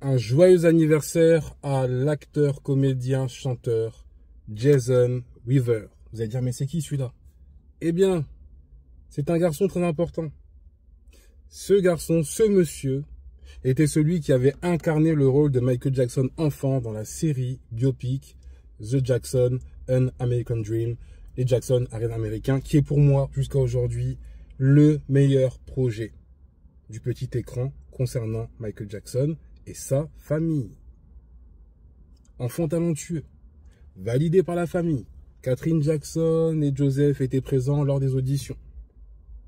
Un joyeux anniversaire à l'acteur, comédien, chanteur Jason Weaver. Vous allez dire, mais c'est qui celui-là? Eh bien, c'est un garçon très important. Ce garçon, ce monsieur, était celui qui avait incarné le rôle de Michael Jackson enfant dans la série biopic The Jackson, An American Dream, les Jackson, un rêve américain, qui est pour moi, jusqu'à aujourd'hui, le meilleur projet du petit écran concernant Michael Jackson et sa famille. Enfant talentueux, validé par la famille. Catherine Jackson et Joseph étaient présents lors des auditions.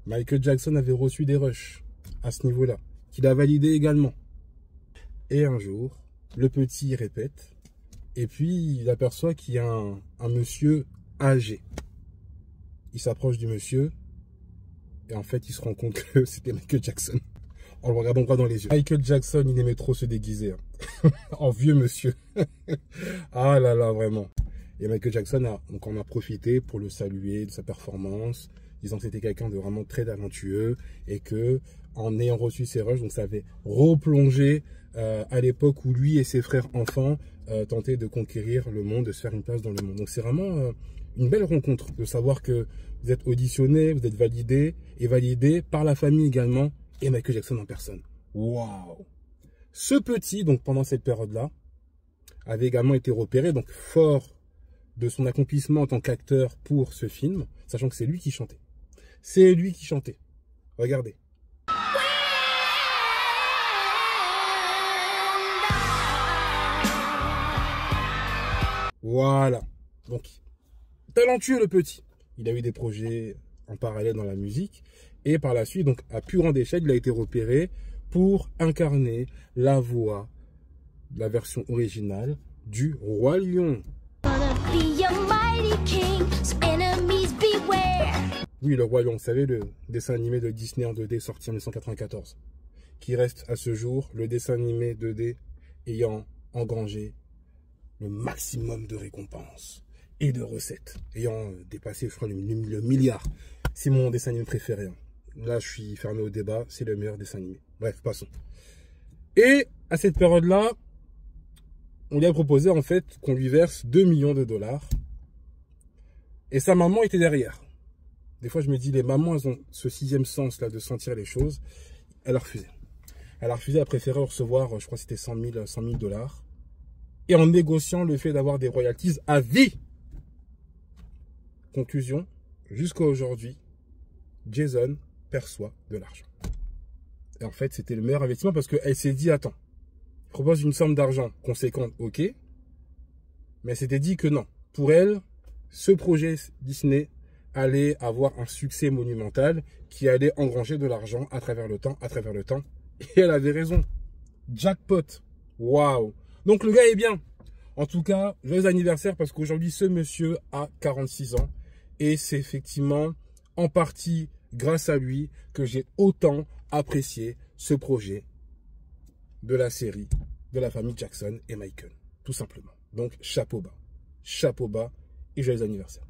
Michael Jackson avait reçu des rushs à ce niveau-là, qu'il a validé également. Et un jour, le petit répète, et puis il aperçoit qu'il y a un monsieur âgé. Il s'approche du monsieur, et en fait il se rend compte que c'était Michael Jackson. En le regardant droit dans les yeux. Michael Jackson, il aimait trop se déguiser. Hein. En vieux monsieur. Ah là là, vraiment. Et Michael Jackson donc en a profité pour le saluer de sa performance, disant que c'était quelqu'un de vraiment très talentueux et que en ayant reçu ses rushs, donc ça avait replongé à l'époque où lui et ses frères enfants tentaient de conquérir le monde, de se faire une place dans le monde. Donc c'est vraiment une belle rencontre de savoir que vous êtes auditionné, vous êtes validé et validé par la famille également et Michael Jackson en personne. Waouh! Ce petit, donc pendant cette période-là, avait également été repéré, donc fort de son accomplissement en tant qu'acteur pour ce film, sachant que c'est lui qui chantait. C'est lui qui chantait. Regardez. Voilà. Donc, talentueux le petit. Il a eu des projets en parallèle dans la musique. Et par la suite, donc à plus grande échelle, il a été repéré pour incarner la voix, la version originale du Roi Lion. Oui, le Roi Lion, vous savez, le dessin animé de Disney en 2D sorti en 1994, qui reste à ce jour le dessin animé 2D ayant engrangé le maximum de récompenses et de recettes, ayant dépassé, je crois, le milliard. C'est mon dessin animé préféré. Hein. Là, je suis fermé au débat, c'est le meilleur dessin animé. Bref, passons. Et à cette période-là, on lui a proposé en fait qu'on lui verse 2 millions de dollars. Et sa maman était derrière. Des fois, je me dis, les mamans, elles ont ce sixième sens là de sentir les choses. Elle a refusé. Elle a refusé, elle a préféré recevoir, je crois que c'était 100 000 dollars. Et en négociant le fait d'avoir des royalties à vie. Conclusion, jusqu'à aujourd'hui, Jason perçoit de l'argent. Et en fait, c'était le meilleur investissement parce qu'elle s'est dit, attends, je propose une somme d'argent conséquente, ok. Mais elle s'était dit que non. Pour elle, ce projet Disney allait avoir un succès monumental qui allait engranger de l'argent à travers le temps, Et elle avait raison. Jackpot. Waouh. Donc le gars est bien. En tout cas, joyeux anniversaire parce qu'aujourd'hui, ce monsieur a 46 ans. Et c'est effectivement en partie grâce à lui que j'ai autant apprécié ce projet de la série de la famille Jackson et Michael. Tout simplement. Donc, chapeau bas et joyeux anniversaire.